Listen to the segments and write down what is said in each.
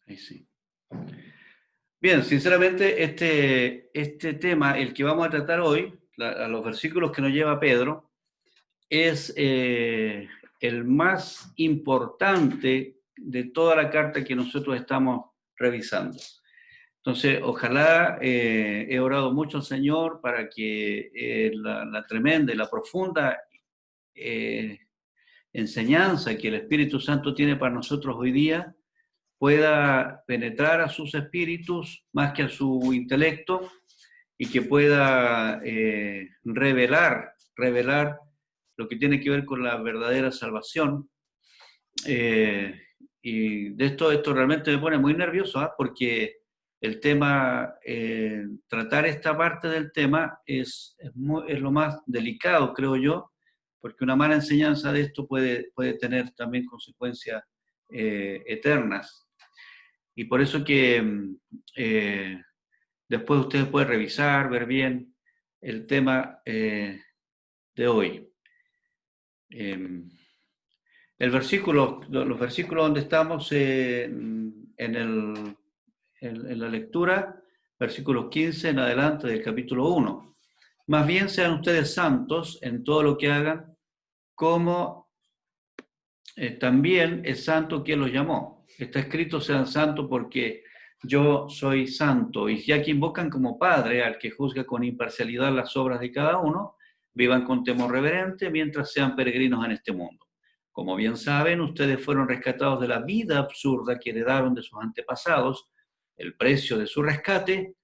Ahí sí. Bien, sinceramente, este tema, el que vamos a tratar hoy, a los versículos que nos lleva Pedro, es el más importante de toda la carta que nosotros estamos revisando. Entonces, ojalá, he orado mucho al Señor para que la tremenda y la profunda eh, enseñanza que el Espíritu Santo tiene para nosotros hoy día pueda penetrar a sus espíritus más que a su intelecto y que pueda revelar lo que tiene que ver con la verdadera salvación. Eh, y de esto realmente me pone muy nervioso, ¿eh? Porque el tema, tratar esta parte del tema es lo más delicado, creo yo, porque una mala enseñanza de esto puede tener también consecuencias eternas. Y por eso que eh, después ustedes pueden revisar, ver bien el tema de hoy. Los versículos donde estamos en la lectura, versículos 15 en adelante del capítulo 1. Más bien sean ustedes santos en todo lo que hagan, como también es santo quien los llamó. Está escrito sean santos porque yo soy santo. Y ya que invocan como Padre al que juzga con imparcialidad las obras de cada uno, vivan con temor reverente mientras sean peregrinos en este mundo. Como bien saben, ustedes fueron rescatados de la vida absurda que heredaron de sus antepasados. El precio de su rescate,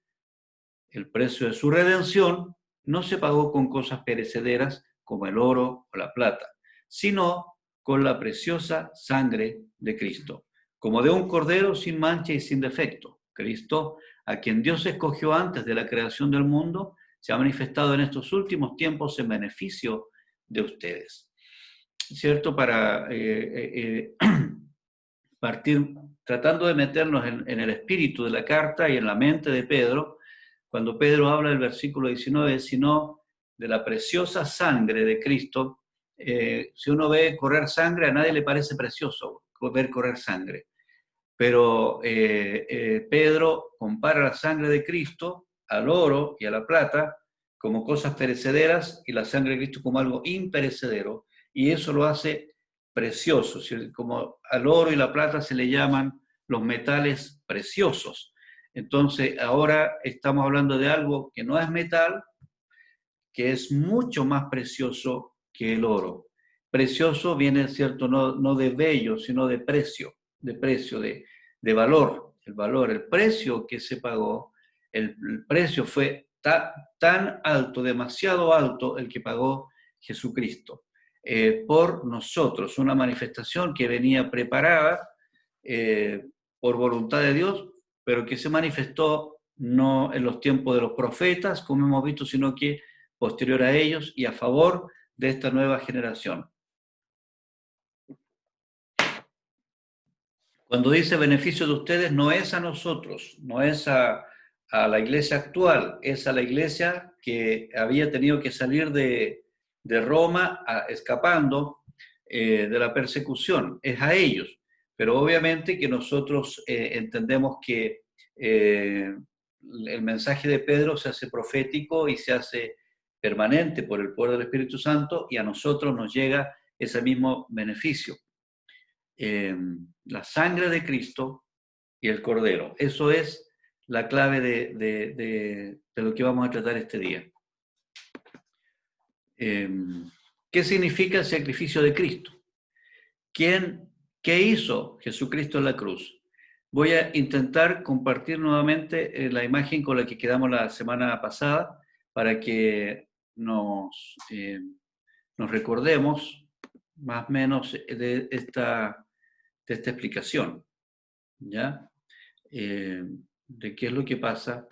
el precio de su redención, no se pagó con cosas perecederas como el oro o la plata, sino con la preciosa sangre de Cristo, como de un cordero sin mancha y sin defecto. Cristo, a quien Dios escogió antes de la creación del mundo, se ha manifestado en estos últimos tiempos en beneficio de ustedes. ¿Cierto? Para partir tratando de meternos en el espíritu de la carta y en la mente de Pedro, cuando Pedro habla del versículo 19, sino de la preciosa sangre de Cristo. Si uno ve correr sangre, a nadie le parece precioso ver correr sangre, pero Pedro compara la sangre de Cristo al oro y a la plata como cosas perecederas y la sangre de Cristo como algo imperecedero, y eso lo hace precioso, como al oro y la plata se le llaman los metales preciosos. Entonces ahora estamos hablando de algo que no es metal, que es mucho más precioso que el oro. Precioso viene, cierto, no de bello, sino de precio, de valor. El valor, el precio que se pagó, el precio fue tan alto, demasiado alto el que pagó Jesucristo por nosotros, una manifestación que venía preparada por voluntad de Dios, pero que se manifestó no en los tiempos de los profetas, como hemos visto, sino que posterior a ellos y a favor de esta nueva generación. Cuando dice beneficio de ustedes, no es a nosotros, no es a la iglesia actual, es a la iglesia que había tenido que salir de Roma escapando de la persecución, es a ellos. Pero obviamente que nosotros entendemos que el mensaje de Pedro se hace profético y se hace permanente por el poder del Espíritu Santo, y a nosotros nos llega ese mismo beneficio. La sangre de Cristo y el Cordero. Eso es la clave de lo que vamos a tratar este día. ¿Qué significa el sacrificio de Cristo? ¿Qué hizo Jesucristo en la cruz? Voy a intentar compartir nuevamente la imagen con la que quedamos la semana pasada para que nos recordemos más o menos de esta explicación, ¿ya? De qué es lo que pasa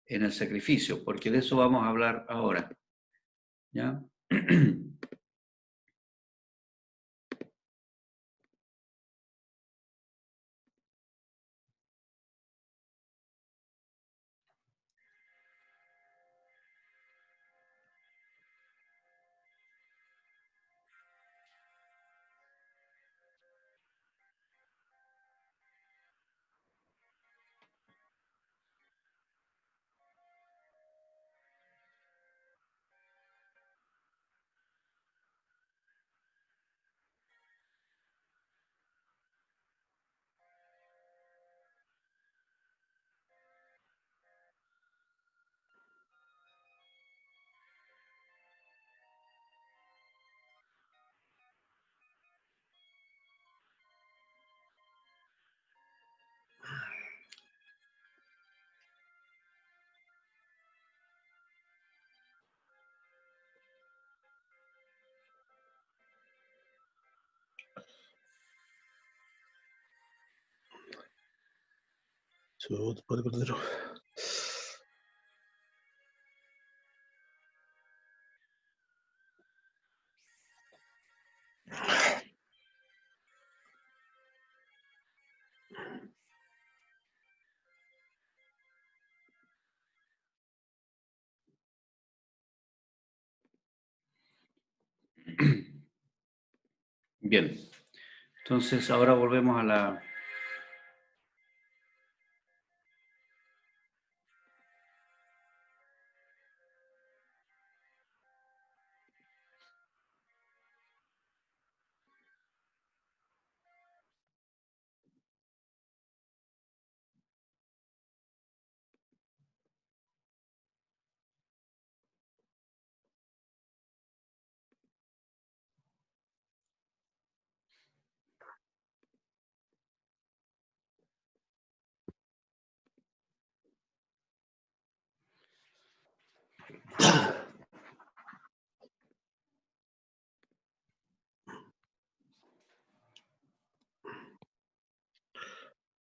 en el sacrificio, porque de eso vamos a hablar ahora, ¿ya? Chut, Padre Cordero. Bien, entonces ahora volvemos a la...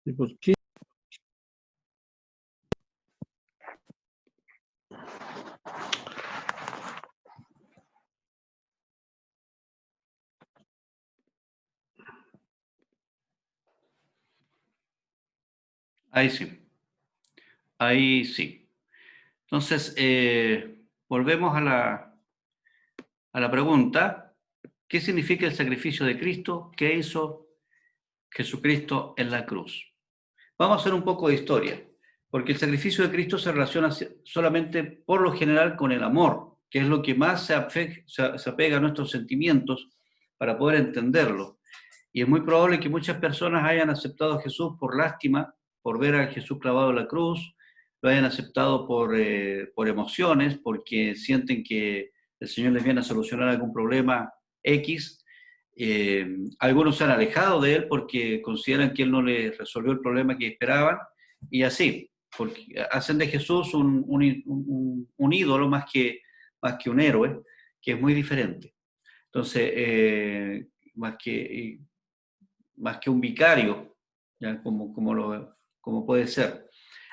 ¿Y por qué? Ahí sí, ahí sí. Entonces, volvemos a la pregunta, ¿qué significa el sacrificio de Cristo? ¿Qué hizo Jesucristo en la cruz? Vamos a hacer un poco de historia, porque el sacrificio de Cristo se relaciona solamente por lo general con el amor, que es lo que más se apega a nuestros sentimientos para poder entenderlo. Y es muy probable que muchas personas hayan aceptado a Jesús por lástima, por ver a Jesús clavado en la cruz, lo hayan aceptado por emociones, porque sienten que el Señor les viene a solucionar algún problema X. Algunos se han alejado de Él porque consideran que Él no les resolvió el problema que esperaban, y así, porque hacen de Jesús un ídolo más que un héroe, que es muy diferente. Entonces, más que un vicario, ¿ya? Como puede ser.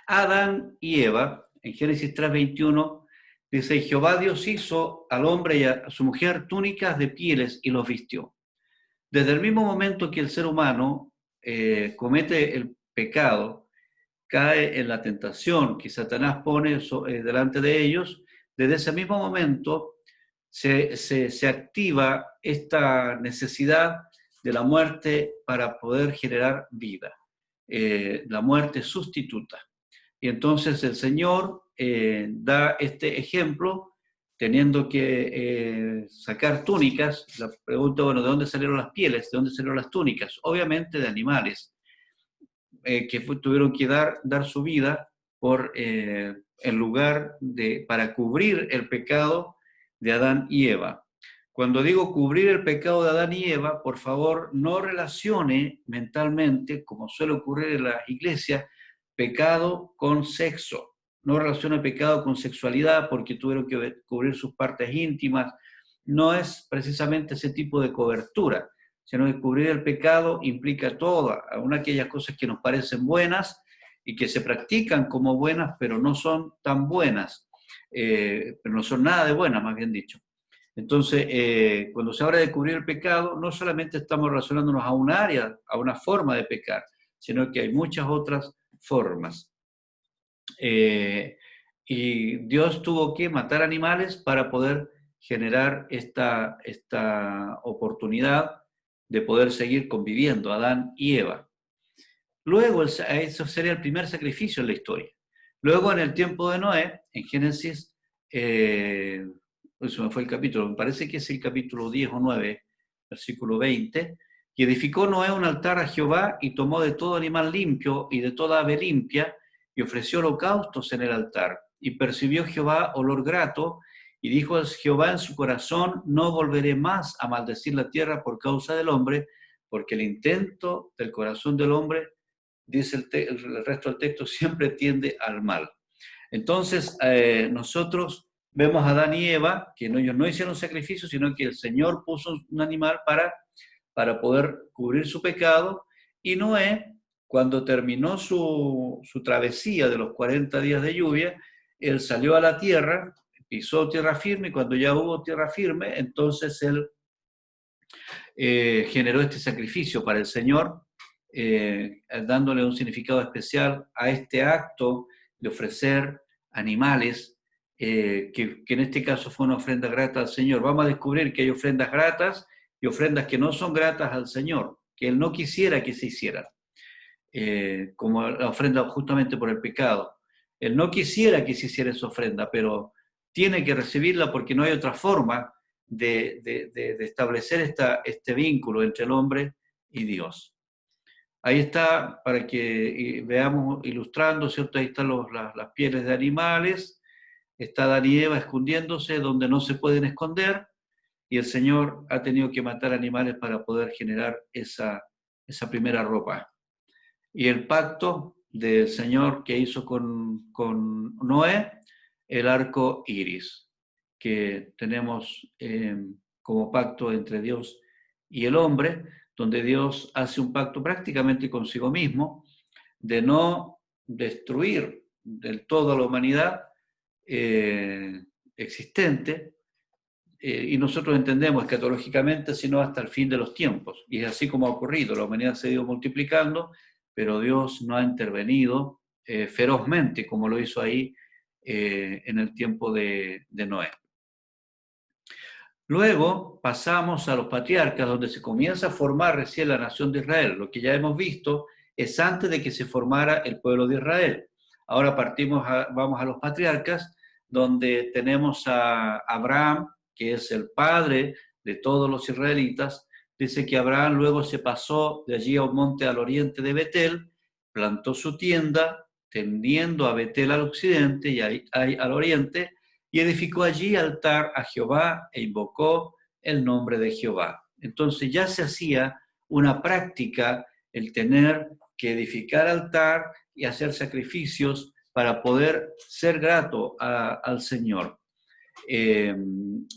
Adán y Eva, en Génesis 3:21, dice, Jehová Dios hizo al hombre y a su mujer túnicas de pieles y los vistió. Desde el mismo momento que el ser humano comete el pecado, cae en la tentación que Satanás pone delante de ellos, desde ese mismo momento se activa esta necesidad de la muerte para poder generar vida, la muerte sustituta. Y entonces el Señor da este ejemplo teniendo que sacar túnicas. La pregunta, bueno, ¿de dónde salieron las pieles? ¿De dónde salieron las túnicas? Obviamente de animales tuvieron que dar su vida en lugar para cubrir el pecado de Adán y Eva. Cuando digo cubrir el pecado de Adán y Eva, por favor, no relacione mentalmente, como suele ocurrir en las iglesias, pecado con sexo. No relacione pecado con sexualidad porque tuvieron que cubrir sus partes íntimas. No es precisamente ese tipo de cobertura, sino que cubrir el pecado implica todas, aún aquellas cosas que nos parecen buenas y que se practican como buenas, pero no son tan buenas, pero no son nada de buenas, más bien dicho. Entonces, cuando se habla de cubrir el pecado, no solamente estamos relacionándonos a un área, a una forma de pecar, sino que hay muchas otras formas. Y Dios tuvo que matar animales para poder generar esta oportunidad de poder seguir conviviendo, Adán y Eva. Luego, eso sería el primer sacrificio en la historia. Luego, en el tiempo de Noé, en Génesis, eso me fue el capítulo, me parece que es el capítulo 10 o 9, versículo 20, y edificó Noé un altar a Jehová y tomó de todo animal limpio y de toda ave limpia y ofreció holocaustos en el altar. Y percibió Jehová olor grato y dijo Jehová en su corazón, no volveré más a maldecir la tierra por causa del hombre, porque el intento del corazón del hombre, dice el resto del texto, siempre tiende al mal. Entonces, nosotros vemos a Adán y Eva, que ellos no hicieron sacrificio, sino que el Señor puso un animal para poder cubrir su pecado, y Noé cuando terminó su travesía de los 40 días de lluvia, él salió a la tierra, pisó tierra firme, y cuando ya hubo tierra firme, entonces él generó este sacrificio para el Señor, dándole un significado especial a este acto de ofrecer animales, que en este caso fue una ofrenda grata al Señor. Vamos a descubrir que hay ofrendas gratas y ofrendas que no son gratas al Señor, que Él no quisiera que se hicieran, como la ofrenda justamente por el pecado. Él no quisiera que se hiciera esa ofrenda, pero tiene que recibirla porque no hay otra forma de establecer este vínculo entre el hombre y Dios. Ahí está, para que veamos ilustrando, ¿cierto? Ahí están las pieles de animales, está Adán y Eva escondiéndose donde no se pueden esconder, y el Señor ha tenido que matar animales para poder generar esa primera ropa. Y el pacto del Señor que hizo con Noé, el arco iris, que tenemos como pacto entre Dios y el hombre, donde Dios hace un pacto prácticamente consigo mismo de no destruir del todo a la humanidad existente, y nosotros entendemos escatológicamente, sino hasta el fin de los tiempos. Y es así como ha ocurrido, la humanidad se ha ido multiplicando, pero Dios no ha intervenido ferozmente como lo hizo ahí en el tiempo de Noé. Luego pasamos a los patriarcas, donde se comienza a formar recién la nación de Israel. Lo que ya hemos visto es antes de que se formara el pueblo de Israel. Ahora vamos a los patriarcas, donde tenemos a Abraham, que es el padre de todos los israelitas. Dice que Abraham luego se pasó de allí a un monte al oriente de Betel, plantó su tienda, tendiendo a Betel al occidente y ahí al oriente, y edificó allí altar a Jehová e invocó el nombre de Jehová. Entonces ya se hacía una práctica el tener que edificar altar y hacer sacrificios para poder ser grato al Señor.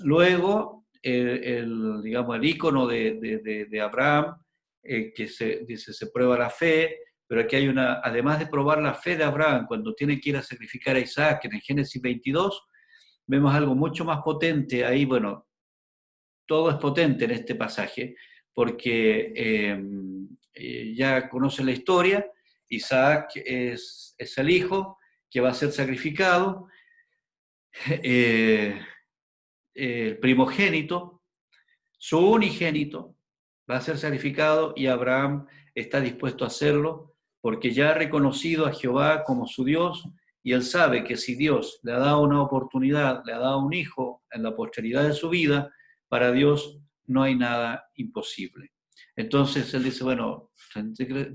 Luego, digamos, el ícono de Abraham, que dice, se prueba la fe, pero aquí hay además de probar la fe de Abraham, cuando tiene que ir a sacrificar a Isaac, en el Génesis 22, vemos algo mucho más potente ahí. Bueno, todo es potente en este pasaje, porque ya conocen la historia. Isaac es el hijo que va a ser sacrificado, el primogénito, su unigénito, va a ser sacrificado, y Abraham está dispuesto a hacerlo porque ya ha reconocido a Jehová como su Dios, y él sabe que si Dios le ha dado una oportunidad, le ha dado un hijo en la posteridad de su vida, para Dios no hay nada imposible. Entonces él dice, bueno,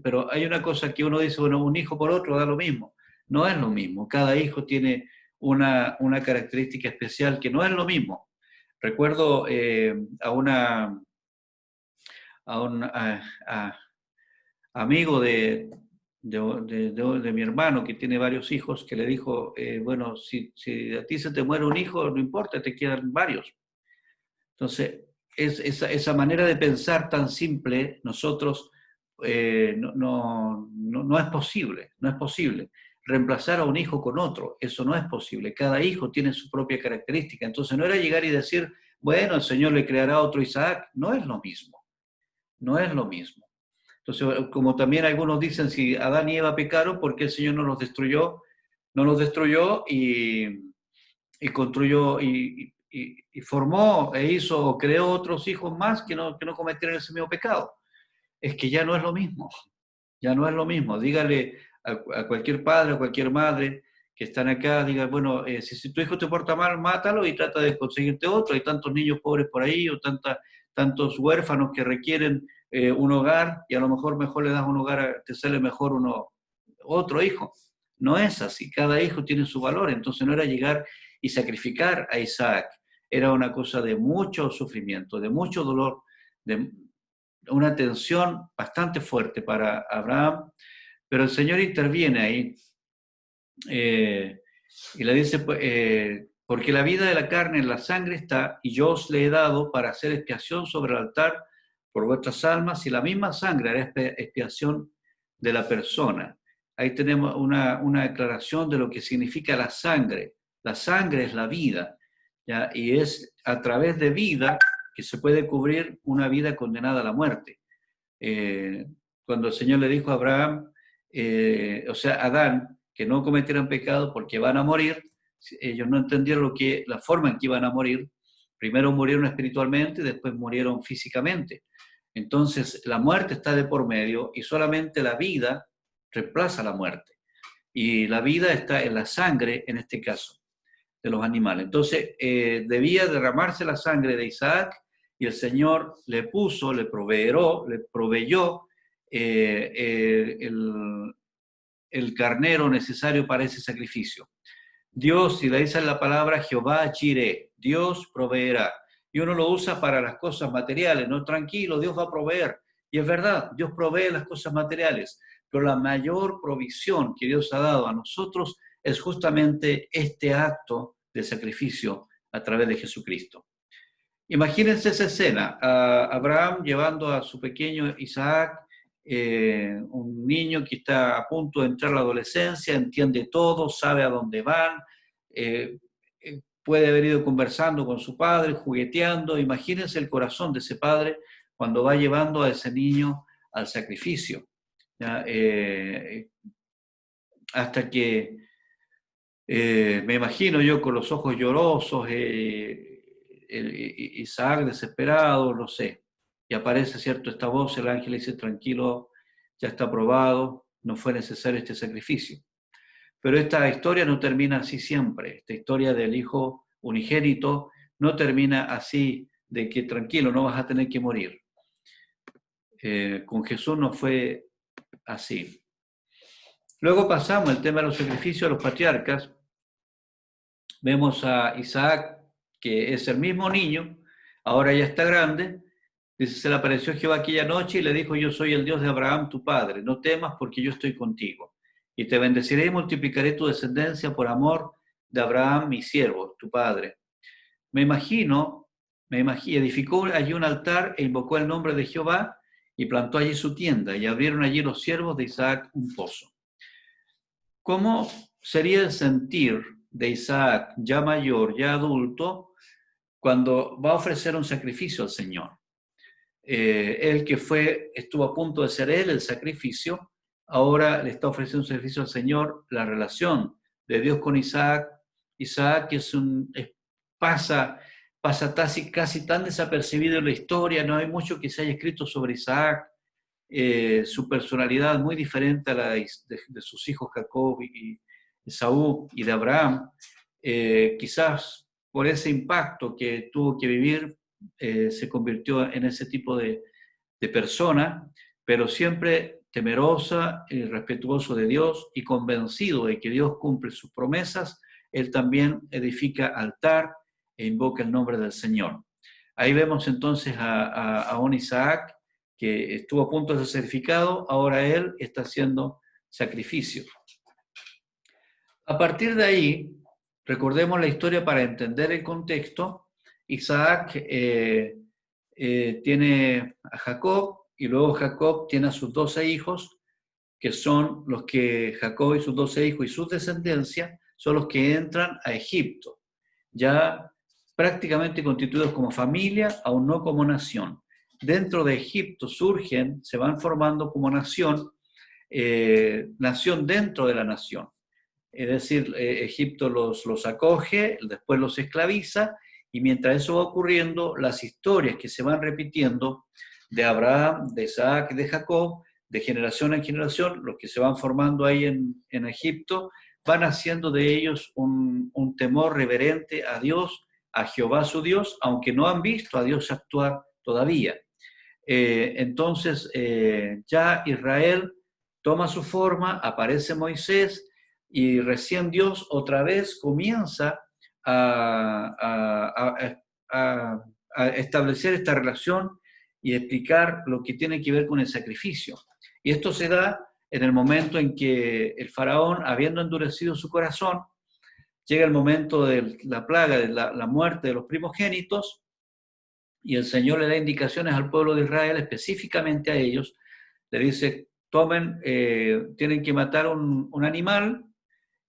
pero hay una cosa que uno dice, bueno, un hijo por otro da lo mismo. No es lo mismo, cada hijo tiene una característica especial que no es lo mismo. Recuerdo a un amigo de mi hermano, que tiene varios hijos, que le dijo, bueno, si a ti se te muere un hijo, no importa, te quedan varios. Entonces, esa manera de pensar tan simple, nosotros no es posible, no es posible. Reemplazar a un hijo con otro, eso no es posible. Cada hijo tiene su propia característica. Entonces, no era llegar y decir, bueno, el Señor le creará otro Isaac. No es lo mismo, no es lo mismo. Entonces, como también algunos dicen, si Adán y Eva pecaron, ¿por qué el Señor no los destruyó? No los destruyó y construyó y formó e hizo o creó otros hijos más que no cometieron ese mismo pecado. Es que ya no es lo mismo, ya no es lo mismo. Dígale a cualquier padre, a cualquier madre que están acá, diga, bueno, si tu hijo te porta mal, mátalo y trata de conseguirte otro. Hay tantos niños pobres por ahí, o tantos huérfanos que requieren un hogar, y a lo mejor le das un hogar, te sale mejor otro hijo. No es así, cada hijo tiene su valor. Entonces no era llegar y sacrificar a Isaac, era una cosa de mucho sufrimiento, de mucho dolor, de una tensión bastante fuerte para Abraham, pero el Señor interviene ahí y le dice, porque la vida de la carne en la sangre está, y yo os le he dado para hacer expiación sobre el altar por vuestras almas, y la misma sangre hará expiación de la persona. Ahí tenemos una declaración de lo que significa la sangre. La sangre es la vida, ¿ya? Y es a través de vida que se puede cubrir una vida condenada a la muerte. Cuando el Señor le dijo a Abraham, o sea, a Adán, que no cometieran pecado porque van a morir, ellos no entendieron la forma en que iban a morir. Primero murieron espiritualmente y después murieron físicamente. Entonces, la muerte está de por medio y solamente la vida reemplaza la muerte. Y la vida está en la sangre, en este caso, de los animales. Entonces, debía derramarse la sangre de Isaac y el Señor le proveyó el carnero necesario para ese sacrificio. Dios, si le dicen la palabra Jehová Jireh, Dios proveerá. Y uno lo usa para las cosas materiales, no, tranquilo, Dios va a proveer. Y es verdad, Dios provee las cosas materiales, pero la mayor provisión que Dios ha dado a nosotros es justamente este acto de sacrificio a través de Jesucristo. Imagínense esa escena, a Abraham llevando a su pequeño Isaac, un niño que está a punto de entrar a la adolescencia, entiende todo, sabe a dónde van, puede haber ido conversando con su padre, jugueteando. Imagínense el corazón de ese padre cuando va llevando a ese niño al sacrificio. Hasta que me imagino yo con los ojos llorosos, Isaac desesperado, no sé, y aparece, cierto, esta voz, el ángel dice, tranquilo, ya está aprobado, no fue necesario este sacrificio. Pero esta historia no termina así siempre, esta historia del hijo unigénito no termina así, de que tranquilo, no vas a tener que morir. Con Jesús no fue así. Luego pasamos al tema de los sacrificios a los patriarcas. Vemos a Isaac, que es el mismo niño, ahora ya está grande. Dice, se le apareció Jehová aquella noche y le dijo, yo soy el Dios de Abraham, tu padre, no temas porque yo estoy contigo. Y te bendeciré y multiplicaré tu descendencia por amor de Abraham, mi siervo, tu padre. Me imagino, edificó allí un altar e invocó el nombre de Jehová y plantó allí su tienda y abrieron allí los siervos de Isaac un pozo. ¿Cómo sería el sentir de Isaac, ya mayor, ya adulto, cuando va a ofrecer un sacrificio al Señor? Él que estuvo a punto de ser él el sacrificio, ahora le está ofreciendo un sacrificio al Señor. La relación de Dios con Isaac, Isaac pasa casi tan desapercibido en la historia, no hay mucho que se haya escrito sobre Isaac, su personalidad muy diferente a la de sus hijos Jacob y Esaú y de Abraham, quizás por ese impacto que tuvo que vivir, se convirtió en ese tipo de persona, pero siempre temerosa y respetuoso de Dios y convencido de que Dios cumple sus promesas. Él también edifica altar e invoca el nombre del Señor. Ahí vemos entonces a un Isaac que estuvo a punto de ser sacrificado, ahora él está haciendo sacrificios. A partir de ahí, recordemos la historia para entender el contexto. Isaac tiene a Jacob y luego Jacob tiene a sus 12 hijos, que son los que Jacob y sus 12 hijos y sus descendencias son los que entran a Egipto, ya prácticamente constituidos como familia, aún no como nación. Dentro de Egipto se van formando como nación, nación dentro de la nación. Es decir, Egipto los acoge, después los esclaviza, y mientras eso va ocurriendo, las historias que se van repitiendo de Abraham, de Isaac, de Jacob, de generación en generación, los que se van formando ahí en Egipto, van haciendo de ellos un temor reverente a Dios, a Jehová su Dios, aunque no han visto a Dios actuar todavía. Entonces, ya Israel toma su forma, aparece Moisés, y recién Dios otra vez comienza a establecer esta relación y explicar lo que tiene que ver con el sacrificio. Y esto se da en el momento en que el faraón, habiendo endurecido su corazón, llega el momento de la plaga, de la muerte de los primogénitos, y el Señor le da indicaciones al pueblo de Israel, específicamente a ellos, le dice, tienen que matar un animal,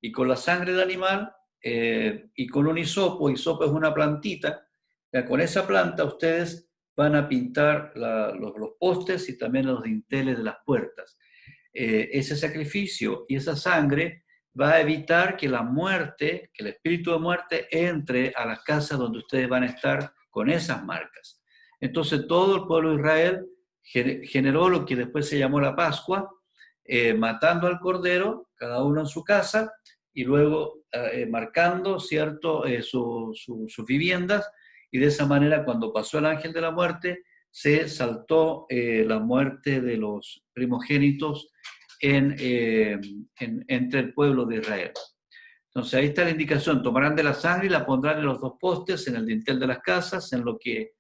y con la sangre del animal y con un hisopo es una plantita, ya con esa planta ustedes van a pintar los postes y también los dinteles de las puertas. Ese sacrificio y esa sangre va a evitar que la muerte, que el espíritu de muerte entre a las casas donde ustedes van a estar con esas marcas. Entonces todo el pueblo de Israel generó lo que después se llamó la Pascua, matando al cordero, cada uno en su casa, y luego marcando, ¿cierto?, sus viviendas, y de esa manera cuando pasó el ángel de la muerte, se saltó la muerte de los primogénitos entre el pueblo de Israel. Entonces ahí está la indicación: tomarán de la sangre y la pondrán en los dos postes, en el dintel de las casas, en lo que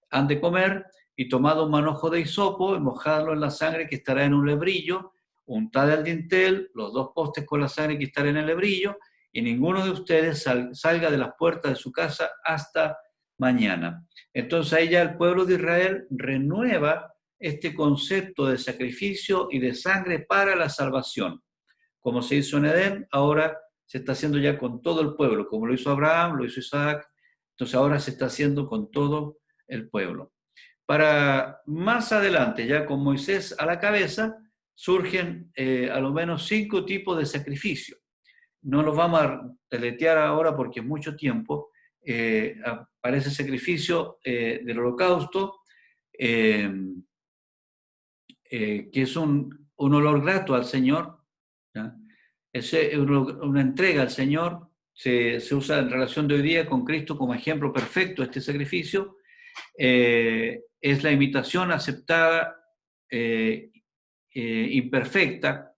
han de comer, y tomado un manojo de hisopo y mojadlo en la sangre que estará en un lebrillo, untad el dintel, los dos postes con la sangre que estará en el lebrillo, y ninguno de ustedes salga de las puertas de su casa hasta mañana. Entonces ahí ya el pueblo de Israel renueva este concepto de sacrificio y de sangre para la salvación. Como se hizo en Edén, ahora se está haciendo ya con todo el pueblo, como lo hizo Abraham, lo hizo Isaac, entonces ahora se está haciendo con todo el pueblo. Para más adelante, ya con Moisés a la cabeza, surgen a lo menos 5 tipos de sacrificio. No los vamos a deletear ahora porque es mucho tiempo. Aparece el sacrificio del holocausto, que es un olor grato al Señor, ¿ya? Es una entrega al Señor. Se usa en relación de hoy día con Cristo como ejemplo perfecto este sacrificio. Es la imitación aceptada, imperfecta,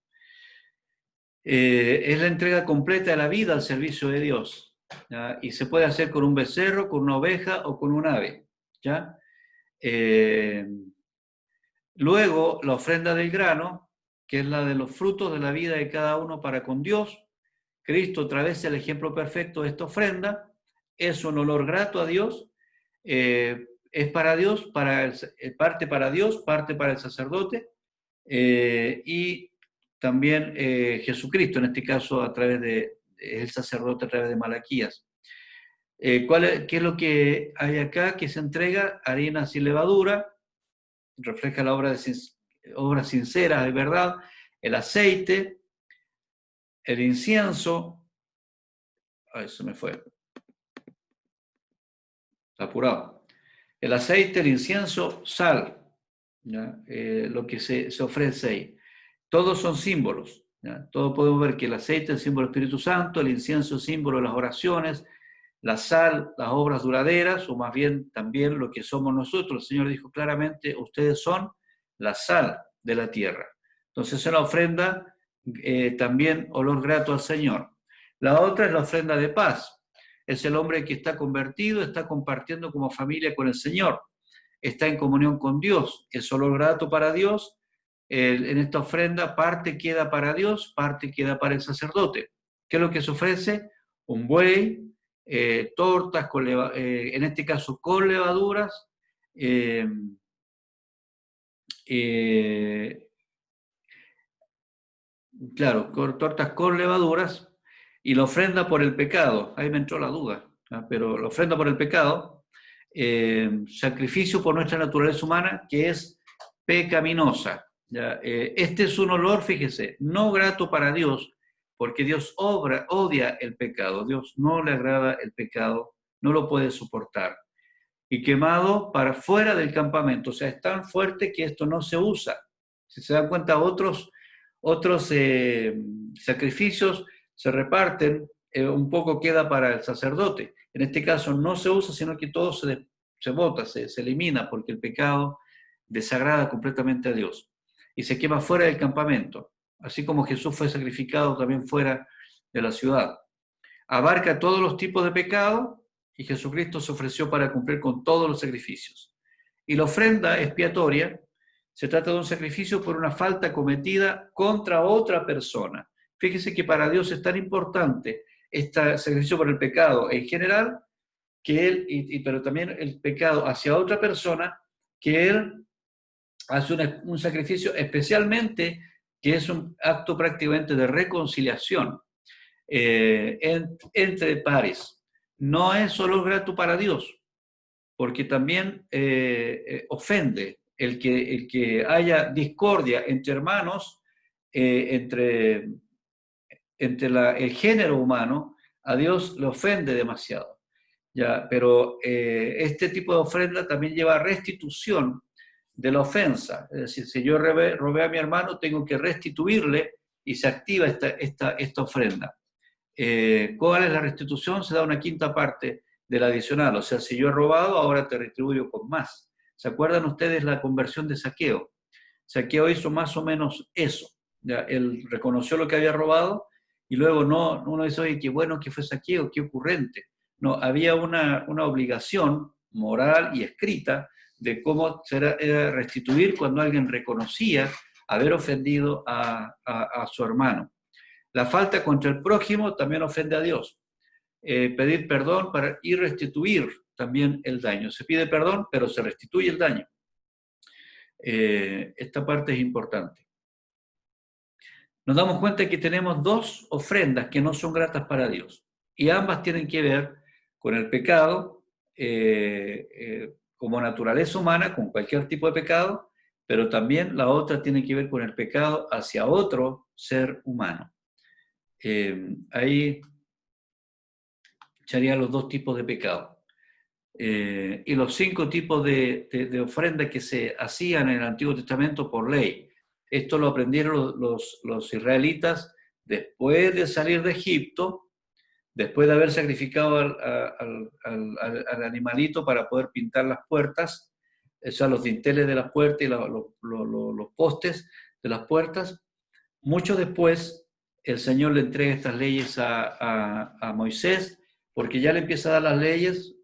es la entrega completa de la vida al servicio de Dios, ¿ya? Y se puede hacer con un becerro, con una oveja o con un ave, ¿ya? Luego, la ofrenda del grano, que es la de los frutos de la vida de cada uno para con Dios. Cristo, a través del ejemplo perfecto de esta ofrenda, es un olor grato a Dios, es para Dios, parte para Dios, parte para el sacerdote, y también Jesucristo, en este caso a través de el sacerdote, a través de Malaquías. ¿Qué es lo que hay acá que se entrega? Harina sin levadura, refleja la obra sincera de verdad, el aceite, el incienso. Eso me fue apurado. El aceite, el incienso, sal, ¿ya? Lo que se ofrece ahí. Todos son símbolos, ¿ya? Todos podemos ver que el aceite es el símbolo del Espíritu Santo, el incienso es el símbolo de las oraciones, la sal, las obras duraderas, o más bien también lo que somos nosotros. El Señor dijo claramente: ustedes son la sal de la tierra. Entonces es una ofrenda también olor grato al Señor. La otra es la ofrenda de paz. Es el hombre que está convertido, está compartiendo como familia con el Señor, está en comunión con Dios, es olor grato para Dios. En esta ofrenda parte queda para Dios, parte queda para el sacerdote. ¿Qué es lo que se ofrece? Un buey, tortas, en este caso con levaduras, claro, tortas con levaduras, y la ofrenda por el pecado. Ahí me entró la duda, ¿no? Pero la ofrenda por el pecado, sacrificio por nuestra naturaleza humana que es pecaminosa, ¿ya? Este es un olor, fíjese, no grato para Dios, porque Dios odia el pecado. Dios no le agrada el pecado, no lo puede soportar. Y quemado para fuera del campamento. O sea, es tan fuerte que esto no se usa. Si se dan cuenta, otros sacrificios se reparten, un poco queda para el sacerdote. En este caso no se usa, sino que todo se bota, se elimina, porque el pecado desagrada completamente a Dios. Y se quema fuera del campamento, así como Jesús fue sacrificado también fuera de la ciudad. Abarca todos los tipos de pecado, y Jesucristo se ofreció para cumplir con todos los sacrificios. Y la ofrenda expiatoria se trata de un sacrificio por una falta cometida contra otra persona. Fíjese que para Dios es tan importante este sacrificio por el pecado en general, que Él, pero también el pecado hacia otra persona, que Él hace un sacrificio especialmente que es un acto prácticamente de reconciliación entre pares. No es solo grato para Dios, porque también ofende el que haya discordia entre hermanos, entre el género humano. A Dios le ofende demasiado. ¿Ya? Pero este tipo de ofrenda también lleva restitución de la ofensa. Es decir, si yo robé a mi hermano, tengo que restituirle y se activa esta ofrenda. ¿Cuál es la restitución? Se da una quinta parte del adicional. O sea, si yo he robado, ahora te retribuyo con más. ¿Se acuerdan ustedes la conversión de Zaqueo? Zaqueo hizo más o menos eso. ¿Ya? Él reconoció lo que había robado y luego uno dice, oye, qué bueno que fue Zaqueo, qué ocurrente. No, había una obligación moral y escrita de cómo era restituir cuando alguien reconocía haber ofendido a su hermano. La falta contra el prójimo también ofende a Dios. Pedir perdón y restituir también el daño. Se pide perdón, pero se restituye el daño. Esta parte es importante. Nos damos cuenta que tenemos dos ofrendas que no son gratas para Dios. Y ambas tienen que ver con el pecado, como naturaleza humana, con cualquier tipo de pecado, pero también la otra tiene que ver con el pecado hacia otro ser humano. Ahí echaría los dos tipos de pecado. Y los 5 tipos de ofrendas que se hacían en el Antiguo Testamento por ley. Esto lo aprendieron los israelitas después de salir de Egipto, después de haber sacrificado al animalito para poder pintar las puertas, o sea, los dinteles de las puertas y los postes de las puertas. Mucho después, el Señor le entrega estas leyes a Moisés, porque ya le empieza a dar las leyes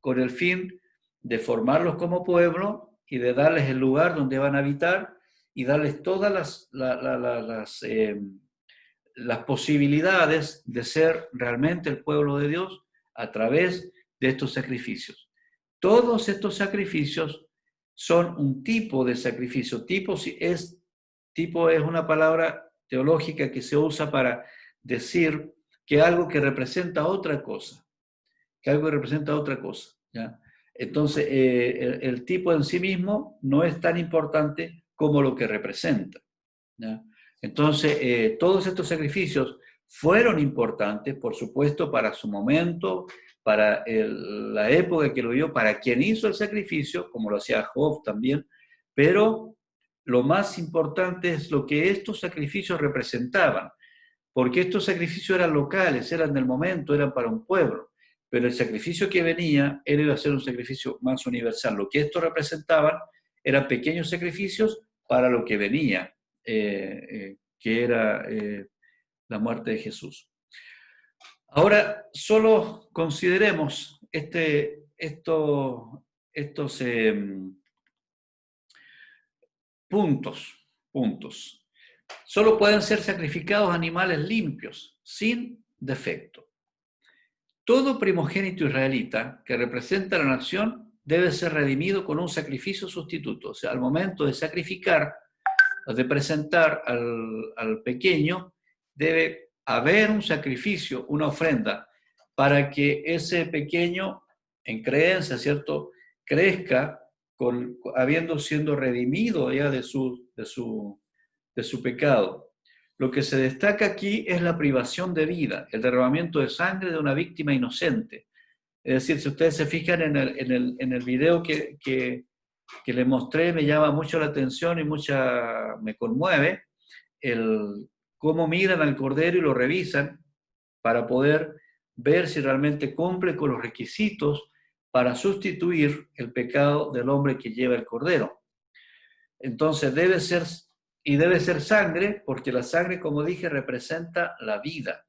con el fin de formarlos como pueblo y de darles el lugar donde van a habitar y darles todas las posibilidades de ser realmente el pueblo de Dios a través de estos sacrificios. Todos estos sacrificios son un tipo de sacrificio. Tipo es una palabra teológica que se usa para decir que algo que representa otra cosa, ¿ya? Entonces, el tipo en sí mismo no es tan importante como lo que representa, ¿ya? Entonces, todos estos sacrificios fueron importantes, por supuesto, para su momento, para la época que lo vio, para quien hizo el sacrificio, como lo hacía Job también, pero lo más importante es lo que estos sacrificios representaban, porque estos sacrificios eran locales, eran del momento, eran para un pueblo, pero el sacrificio que venía iba a ser un sacrificio más universal. Lo que estos representaban eran pequeños sacrificios para lo que venía, que era la muerte de Jesús. Ahora, solo consideremos estos puntos. Solo pueden ser sacrificados animales limpios, sin defecto. Todo primogénito israelita que representa a la nación debe ser redimido con un sacrificio sustituto. O sea, al momento de sacrificar, de presentar al pequeño, debe haber un sacrificio, una ofrenda, para que ese pequeño, en creencia, ¿cierto?, crezca habiendo sido redimido ya de su pecado. Lo que se destaca aquí es la privación de vida, el derramamiento de sangre de una víctima inocente. Es decir, si ustedes se fijan en el video que les mostré, me llama mucho la atención y me conmueve cómo miran al cordero y lo revisan para poder ver si realmente cumple con los requisitos para sustituir el pecado del hombre que lleva el cordero. Entonces debe ser sangre, porque la sangre, como dije, representa la vida.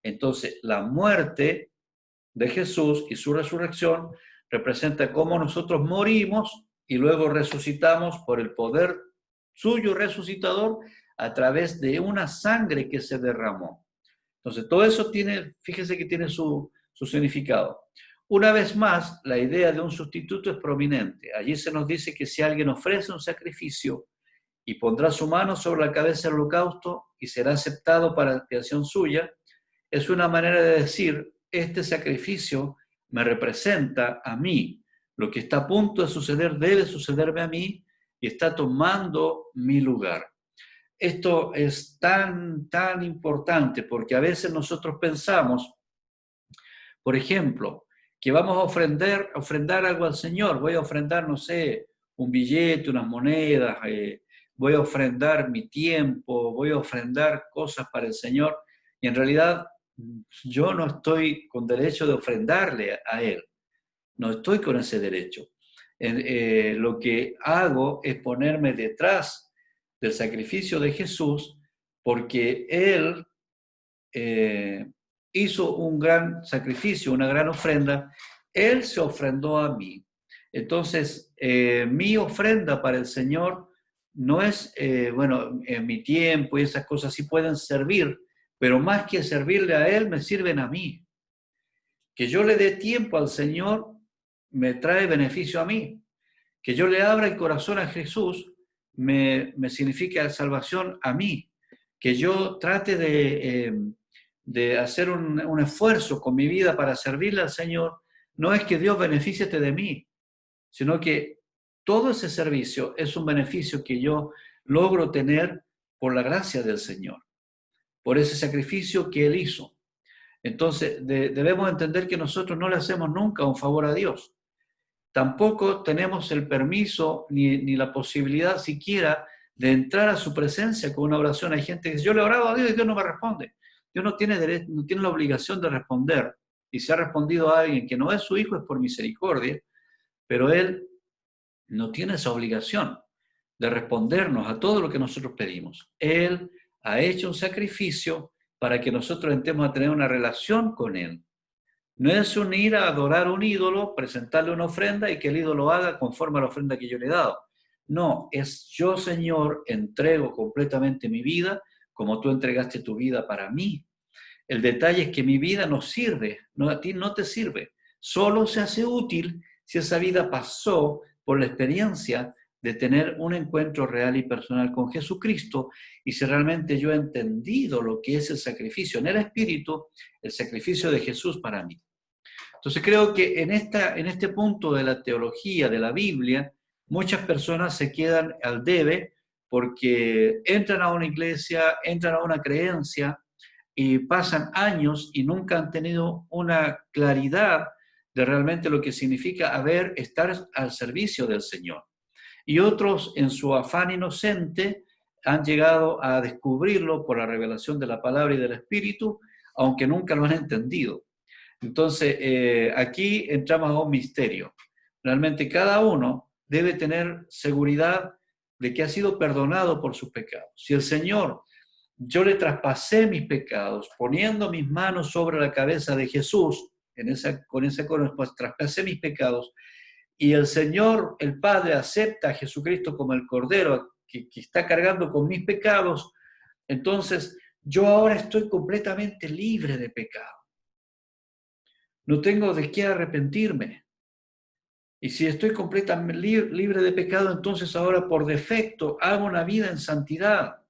Entonces, la muerte de Jesús y su resurrección representa cómo nosotros morimos y luego resucitamos por el poder suyo resucitador a través de una sangre que se derramó. Entonces, todo eso fíjese que tiene su significado. Una vez más, la idea de un sustituto es prominente. Allí se nos dice que si alguien ofrece un sacrificio y pondrá su mano sobre la cabeza del holocausto y será aceptado para expiación suya, es una manera de decir, este sacrificio me representa a mí. Lo que está a punto de suceder debe sucederme a mí y está tomando mi lugar. Esto es tan importante porque a veces nosotros pensamos, por ejemplo, que vamos a ofrendar algo al Señor. Voy a ofrendar, no sé, un billete, unas monedas, voy a ofrendar mi tiempo, voy a ofrendar cosas para el Señor. Y en realidad yo no estoy con derecho de ofrendarle a Él. No estoy con ese derecho. Lo que hago es ponerme detrás del sacrificio de Jesús porque Él hizo un gran sacrificio, una gran ofrenda. Él se ofrendó a mí. Entonces, mi ofrenda para el Señor no es, bueno, en mi tiempo y esas cosas sí pueden servir, pero más que servirle a Él, me sirven a mí. Que yo le dé tiempo al Señor me trae beneficio a mí. Que yo le abra el corazón a Jesús me significa salvación a mí. Que yo trate de hacer un esfuerzo con mi vida para servirle al Señor, no es que Dios beneficie de mí, sino que todo ese servicio es un beneficio que yo logro tener por la gracia del Señor, por ese sacrificio que Él hizo. Entonces, debemos entender que nosotros no le hacemos nunca un favor a Dios. Tampoco tenemos el permiso ni la posibilidad siquiera de entrar a su presencia con una oración. Hay gente que dice, yo le he orado a Dios y Dios no me responde. Dios no tiene derecho, no tiene la obligación de responder. Y si ha respondido a alguien que no es su hijo es por misericordia, pero Él no tiene esa obligación de respondernos a todo lo que nosotros pedimos. Él ha hecho un sacrificio para que nosotros entremos a tener una relación con Él. No es unir a adorar un ídolo, presentarle una ofrenda y que el ídolo haga conforme a la ofrenda que yo le he dado. No, es yo, Señor, entrego completamente mi vida como tú entregaste tu vida para mí. El detalle es que mi vida no sirve, no, a ti no te sirve. Solo se hace útil si esa vida pasó por la experiencia de tener un encuentro real y personal con Jesucristo y si realmente yo he entendido lo que es el sacrificio en el Espíritu, el sacrificio de Jesús para mí. Entonces creo que en este punto de la teología, de la Biblia, muchas personas se quedan al debe porque entran a una iglesia, entran a una creencia y pasan años y nunca han tenido una claridad de realmente lo que significa estar al servicio del Señor. Y otros, en su afán inocente, han llegado a descubrirlo por la revelación de la palabra y del Espíritu, aunque nunca lo han entendido. Entonces, aquí entramos a un misterio. Realmente cada uno debe tener seguridad de que ha sido perdonado por sus pecados. Si el Señor, yo le traspasé mis pecados, poniendo mis manos sobre la cabeza de Jesús, con esa cruz, pues traspasé mis pecados, y el Señor, el Padre, acepta a Jesucristo como el Cordero que está cargando con mis pecados, entonces yo ahora estoy completamente libre de pecado. No tengo de qué arrepentirme. Y si estoy completamente libre de pecado, entonces ahora por defecto hago una vida en santidad.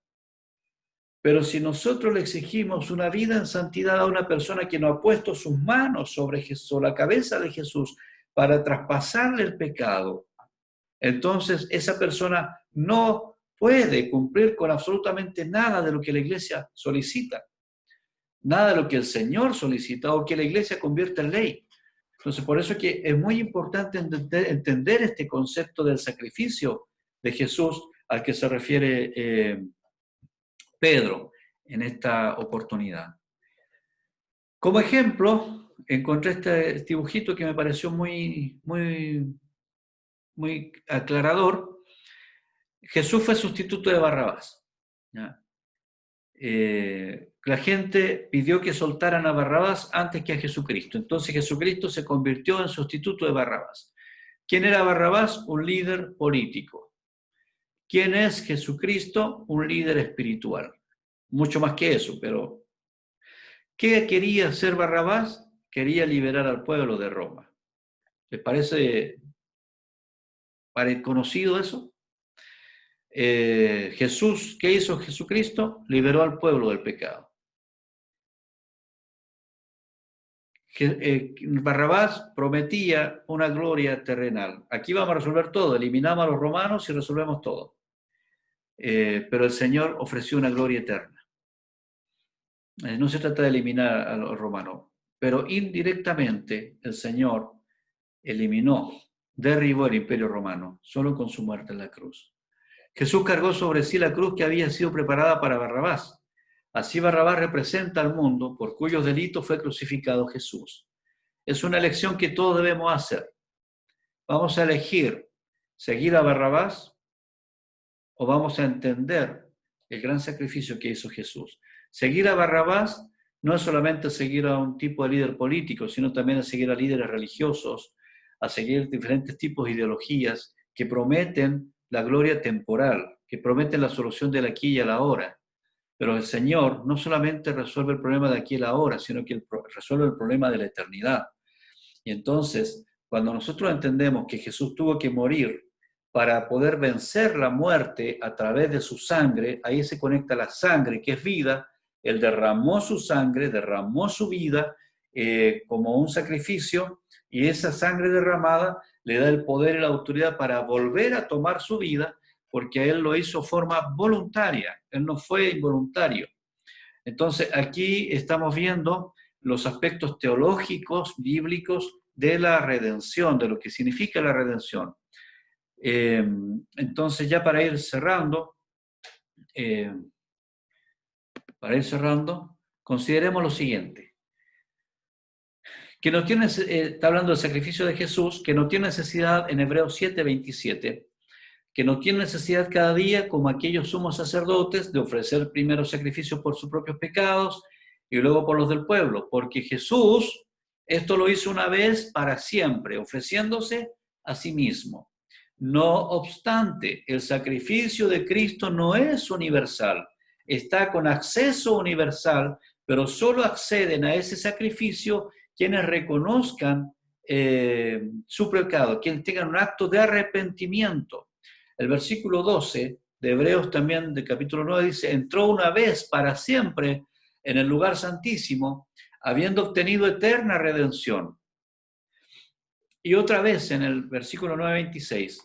Pero si nosotros le exigimos una vida en santidad a una persona que no ha puesto sus manos sobre la cabeza de Jesús para traspasarle el pecado, entonces esa persona no puede cumplir con absolutamente nada de lo que la iglesia solicita, nada de lo que el Señor solicita o que la iglesia convierte en ley. Entonces, por eso es que es muy importante entender este concepto del sacrificio de Jesús al que se refiere Pedro en esta oportunidad. Como ejemplo, encontré este dibujito que me pareció muy aclarador. Jesús fue sustituto de Barrabás. ¿Ya? La gente pidió que soltaran a Barrabás antes que a Jesucristo. Entonces Jesucristo se convirtió en sustituto de Barrabás. ¿Quién era Barrabás? Un líder político. ¿Quién es Jesucristo? Un líder espiritual. Mucho más que eso, pero ¿qué quería hacer Barrabás? Quería liberar al pueblo de Roma. ¿Les parece conocido eso? Jesús, ¿qué hizo Jesucristo? Liberó al pueblo del pecado. Barrabás prometía una gloria terrenal. Aquí vamos a resolver todo, eliminamos a los romanos y resolvemos todo. Pero el Señor ofreció una gloria eterna. No se trata de eliminar a los romanos, pero indirectamente el Señor eliminó, derribó el imperio romano, solo con su muerte en la cruz. Jesús cargó sobre sí la cruz que había sido preparada para Barrabás. Así Barrabás representa al mundo por cuyos delitos fue crucificado Jesús. Es una elección que todos debemos hacer. Vamos a elegir seguir a Barrabás o vamos a entender el gran sacrificio que hizo Jesús. Seguir a Barrabás no es solamente seguir a un tipo de líder político, sino también a seguir a líderes religiosos, a seguir diferentes tipos de ideologías que prometen la gloria temporal, que prometen la solución del aquí y el ahora. Pero el Señor no solamente resuelve el problema de aquí y el ahora, sino que resuelve el problema de la eternidad. Y entonces, cuando nosotros entendemos que Jesús tuvo que morir para poder vencer la muerte a través de su sangre, ahí se conecta la sangre, que es vida. Él derramó su sangre, derramó su vida como un sacrificio, y esa sangre derramada le da el poder y la autoridad para volver a tomar su vida, porque Él lo hizo de forma voluntaria, Él no fue involuntario. Entonces, aquí estamos viendo los aspectos teológicos, bíblicos, de la redención, de lo que significa la redención. Entonces, ya para ir cerrando, consideremos lo siguiente. Que no tiene, está hablando del sacrificio de Jesús, que no tiene necesidad, en Hebreos 7:27, que no tiene necesidad cada día, como aquellos sumos sacerdotes, de ofrecer primero sacrificios por sus propios pecados y luego por los del pueblo, porque Jesús esto lo hizo una vez para siempre, ofreciéndose a sí mismo. No obstante, el sacrificio de Cristo no es universal, está con acceso universal, pero solo acceden a ese sacrificio quienes reconozcan su pecado, quienes tengan un acto de arrepentimiento. El versículo 12 de Hebreos también, del capítulo 9, dice, entró una vez para siempre en el lugar santísimo, habiendo obtenido eterna redención. Y otra vez en el versículo 9:26,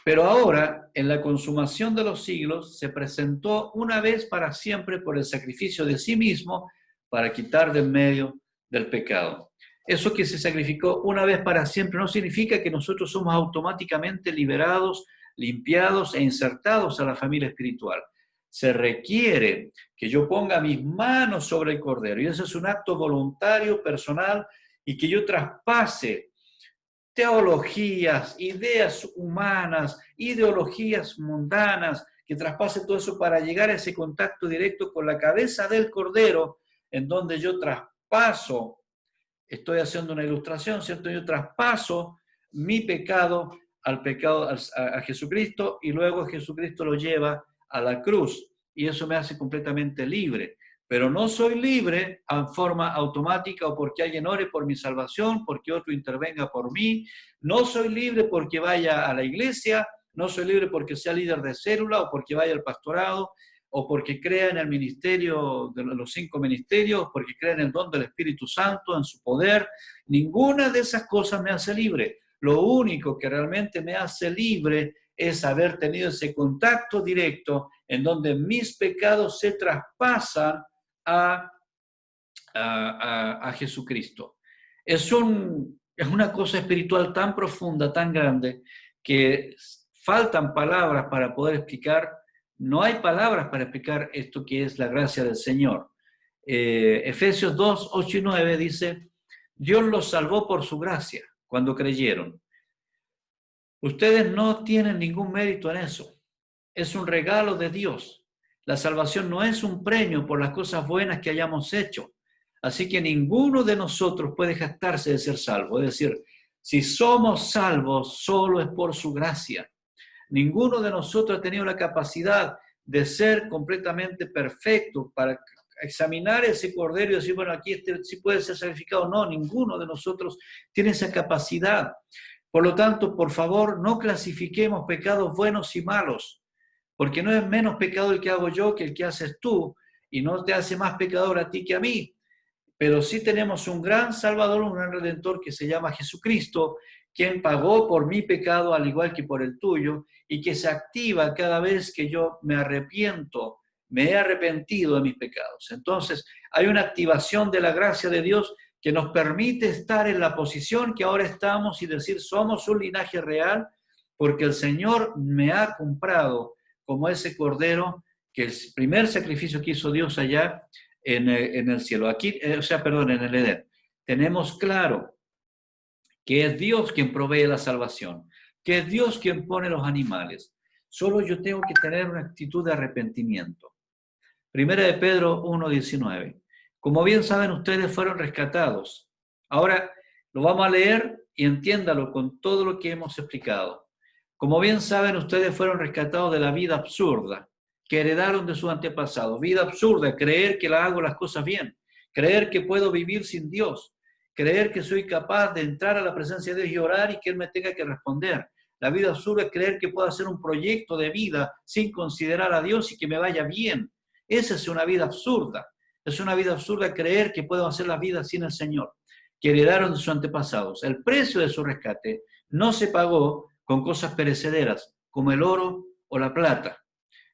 pero ahora, en la consumación de los siglos, se presentó una vez para siempre por el sacrificio de sí mismo para quitar de en medio del pecado. Eso que se sacrificó una vez para siempre no significa que nosotros somos automáticamente liberados, limpiados e insertados a la familia espiritual. Se requiere que yo ponga mis manos sobre el Cordero, y eso es un acto voluntario, personal, y que yo traspase teologías, ideas humanas, ideologías mundanas, que traspase todo eso para llegar a ese contacto directo con la cabeza del Cordero, en donde yo traspaso, estoy haciendo una ilustración, ¿cierto? Yo traspaso mi pecado al pecado a Jesucristo, y luego Jesucristo lo lleva a la cruz, y eso me hace completamente libre. Pero no soy libre en forma automática o porque alguien ore por mi salvación, porque otro intervenga por mí. No soy libre porque vaya a la iglesia, no soy libre porque sea líder de célula o porque vaya al pastorado o porque crea en el ministerio, de los 5 ministerios, porque crea en el don del Espíritu Santo, en su poder. Ninguna de esas cosas me hace libre. Lo único que realmente me hace libre es haber tenido ese contacto directo en donde mis pecados se traspasan a Jesucristo. Es una cosa espiritual tan profunda, tan grande, que faltan palabras para poder explicar. No hay palabras para explicar esto que es la gracia del Señor. Efesios 2, 8 y 9 dice, Dios los salvó por su gracia cuando creyeron. Ustedes no tienen ningún mérito en eso. Es un regalo de Dios. La salvación no es un premio por las cosas buenas que hayamos hecho. Así que ninguno de nosotros puede jactarse de ser salvo. Es decir, si somos salvos, solo es por su gracia. Ninguno de nosotros ha tenido la capacidad de ser completamente perfecto para examinar ese cordero y decir, bueno, aquí sí puede ser sacrificado. No, ninguno de nosotros tiene esa capacidad. Por lo tanto, por favor, no clasifiquemos pecados buenos y malos. porque no es menos pecado el que hago yo que el que haces tú, y no te hace más pecador a ti que a mí. Pero sí tenemos un gran Salvador, un gran Redentor que se llama Jesucristo, quien pagó por mi pecado al igual que por el tuyo, y que se activa cada vez que yo me arrepiento, me he arrepentido de mis pecados. Entonces, hay una activación de la gracia de Dios que nos permite estar en la posición que ahora estamos y decir, somos un linaje real, porque el Señor me ha comprado como ese cordero, que el primer sacrificio que hizo Dios allá en el cielo. Aquí, perdón, en el Edén. Tenemos claro que es Dios quien provee la salvación, que es Dios quien pone los animales. Solo yo tengo que tener una actitud de arrepentimiento. Primera de Pedro 1:19. Como bien saben, ustedes fueron rescatados. Ahora lo vamos a leer y entiéndalo con todo lo que hemos explicado. Como bien saben, ustedes fueron rescatados de la vida absurda que heredaron de sus antepasados. Vida absurda, creer que hago las cosas bien, creer que puedo vivir sin Dios, creer que soy capaz de entrar a la presencia de Dios y orar y que Él me tenga que responder. La vida absurda es creer que puedo hacer un proyecto de vida sin considerar a Dios y que me vaya bien. Esa es una vida absurda. Es una vida absurda creer que puedo hacer la vida sin el Señor, que heredaron de sus antepasados. El precio de su rescate no se pagó con cosas perecederas, como el oro o la plata.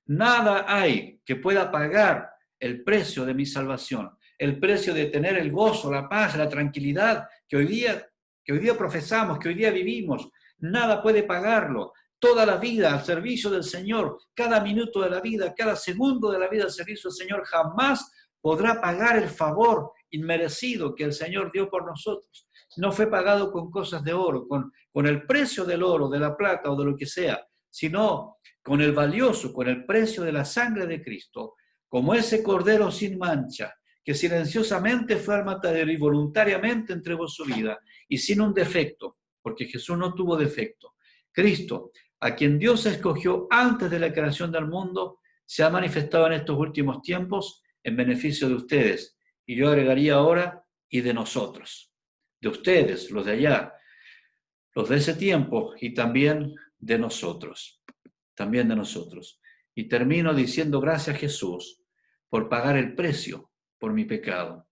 Nada hay que pueda pagar el precio de mi salvación, el precio de tener el gozo, la paz, la tranquilidad que hoy día profesamos, que hoy día vivimos. Nada puede pagarlo. Toda la vida al servicio del Señor, cada minuto de la vida, cada segundo de la vida al servicio del Señor, jamás podrá pagar el favor inmerecido que el Señor dio por nosotros. No fue pagado con cosas de oro, con el precio del oro, de la plata o de lo que sea, sino con el valioso, con el precio de la sangre de Cristo, como ese cordero sin mancha, que silenciosamente fue al matadero y voluntariamente entregó su vida, y sin un defecto, porque Jesús no tuvo defecto. Cristo, a quien Dios escogió antes de la creación del mundo, se ha manifestado en estos últimos tiempos en beneficio de ustedes, y yo agregaría ahora, y de nosotros, de ustedes, los de allá, los de ese tiempo, y también de nosotros. También de nosotros. Y termino diciendo gracias a Jesús por pagar el precio por mi pecado.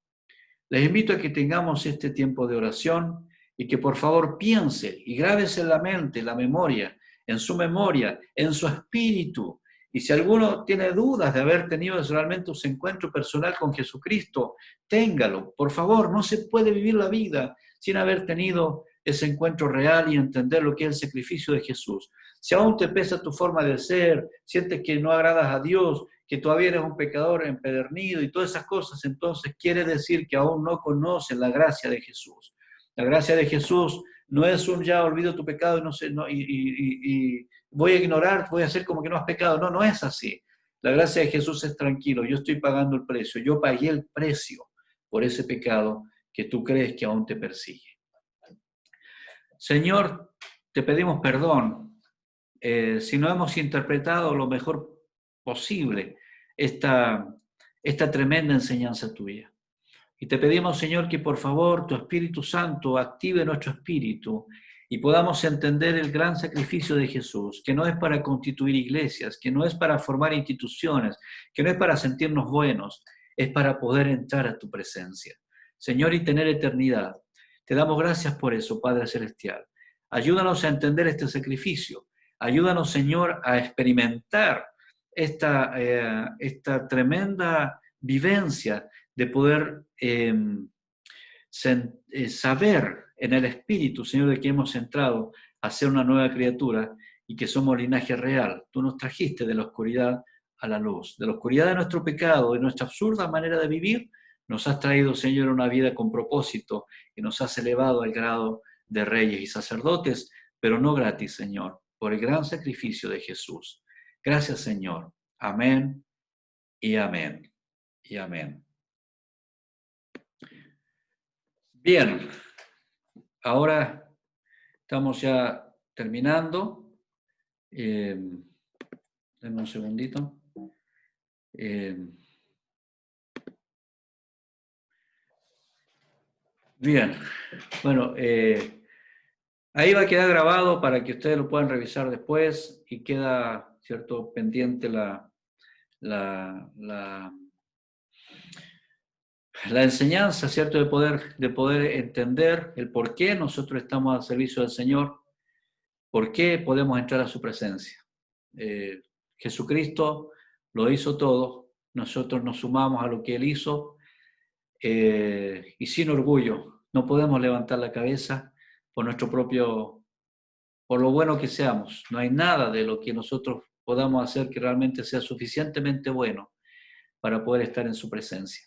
Les invito a que tengamos este tiempo de oración y que por favor piense y grábese en la mente, en la memoria, en su memoria, en su espíritu. Y si alguno tiene dudas de haber tenido realmente un encuentro personal con Jesucristo, téngalo. Por favor, no se puede vivir la vida sin haber tenido ese encuentro real y entender lo que es el sacrificio de Jesús. Si aún te pesa tu forma de ser, sientes que no agradas a Dios, que todavía eres un pecador empedernido y todas esas cosas, entonces quiere decir que aún no conoces la gracia de Jesús. La gracia de Jesús no es un ya olvido tu pecado y voy a ignorar, voy a hacer como que no has pecado. No, no es así. La gracia de Jesús es tranquilo, yo estoy pagando el precio, yo pagué el precio por ese pecado que tú crees que aún te persigue. Señor, te pedimos perdón si no hemos interpretado lo mejor posible esta tremenda enseñanza tuya. Y te pedimos, Señor, que por favor tu Espíritu Santo active nuestro espíritu y podamos entender el gran sacrificio de Jesús, que no es para constituir iglesias, que no es para formar instituciones, que no es para sentirnos buenos, es para poder entrar a tu presencia. Señor, y tener eternidad. Te damos gracias por eso, Padre Celestial. Ayúdanos a entender este sacrificio. Ayúdanos, Señor, a experimentar esta tremenda vivencia de poder saber en el Espíritu, Señor, de que hemos entrado a ser una nueva criatura y que somos linaje real. Tú nos trajiste de la oscuridad a la luz, de la oscuridad de nuestro pecado, de nuestra absurda manera de vivir, nos has traído, Señor, una vida con propósito y nos has elevado al grado de reyes y sacerdotes, pero no gratis, Señor, por el gran sacrificio de Jesús. Gracias, Señor. Amén y amén y amén. Bien, ahora estamos ya terminando. Denme un segundito. Bien, bueno, ahí va a quedar grabado para que ustedes lo puedan revisar después y queda ¿cierto?, pendiente la enseñanza, ¿cierto?, de poder entender el por qué nosotros estamos al servicio del Señor, por qué podemos entrar a su presencia. Jesucristo lo hizo todo, nosotros nos sumamos a lo que Él hizo, y sin orgullo, no podemos levantar la cabeza por por lo bueno que seamos. No hay nada de lo que nosotros podamos hacer que realmente sea suficientemente bueno para poder estar en su presencia.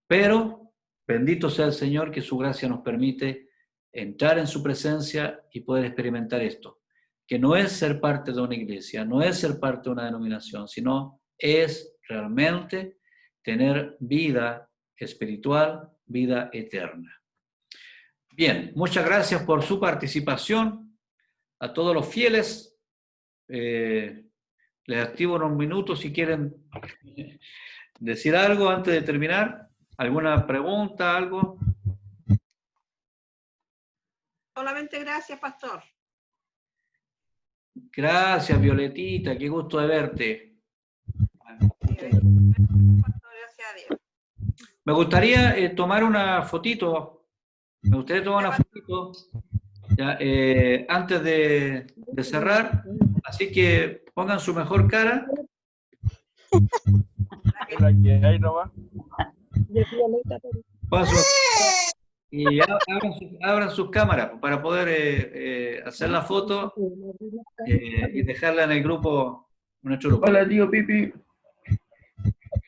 Pero bendito sea el Señor que su gracia nos permite entrar en su presencia y poder experimentar esto, que no es ser parte de una iglesia, no es ser parte de una denominación, sino es realmente tener vida espiritual, vida eterna. Bien, muchas gracias por su participación. A todos los fieles, les activo unos minutos si quieren decir algo antes de terminar. ¿Alguna pregunta, algo? Solamente gracias, pastor. Gracias, Violetita, qué gusto de verte. Pastor, gracias a Dios. Me gustaría tomar una fotito. Me gustaría tomar una fotito ya, antes de cerrar. Así que pongan su mejor cara. Y abran sus cámaras para poder hacer la foto y dejarla en el grupo, en nuestro grupo. Hola, tío Pipi.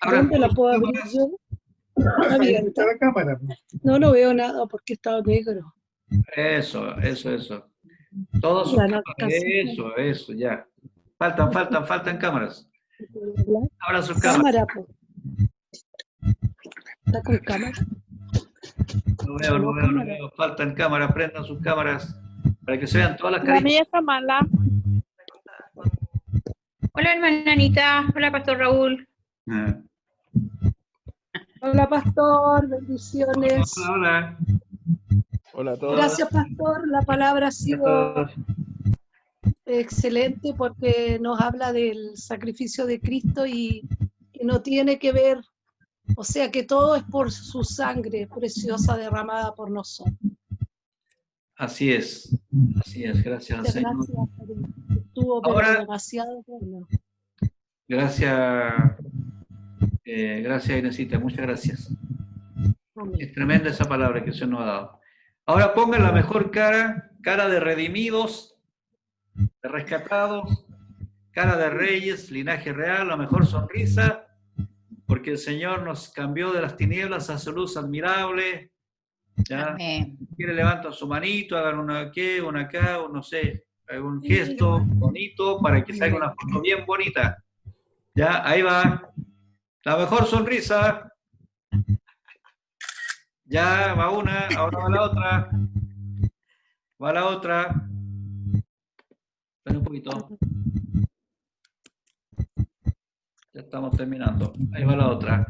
¿Dónde la puedo abrir yo? Abierta. La cámara. No, no veo nada porque está negro. Eso. Todos sus Ya no cámaras. Eso, ya. Faltan cámaras. Abran sus cámaras. Cámara, pues. ¿Está con cámara? No veo. Faltan cámaras, prendan sus cámaras para que se vean todas las La caritas. mía está mala. Hola, hermana Anita. Hola, pastor Raúl. Hola, pastor. Bendiciones. Hola. Hola a todos. Gracias, pastor. La palabra ha sido excelente porque nos habla del sacrificio de Cristo y que no tiene que ver, o sea, que todo es por su sangre preciosa derramada por nosotros. Así es, gracias al Muchas Señor. gracias. Estuvo pero Ahora- demasiado bueno. Gracias, Inesita, muchas gracias. Es tremenda esa palabra que se nos ha dado. Ahora pongan la mejor cara de redimidos, de rescatados, cara de reyes, linaje real, la mejor sonrisa, porque el Señor nos cambió de las tinieblas a su luz admirable. ¿Ya? Amén. Si quieren, levantan su manito, hagan una aquí, una acá, o no sé, algún gesto bonito para que salga una foto bien bonita. Ya, ahí va. La mejor sonrisa. Ya, va una, ahora va la otra. Va la otra. Espera un poquito. Ya estamos terminando. Ahí va la otra.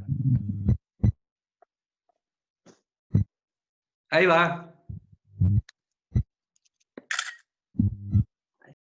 Ahí va.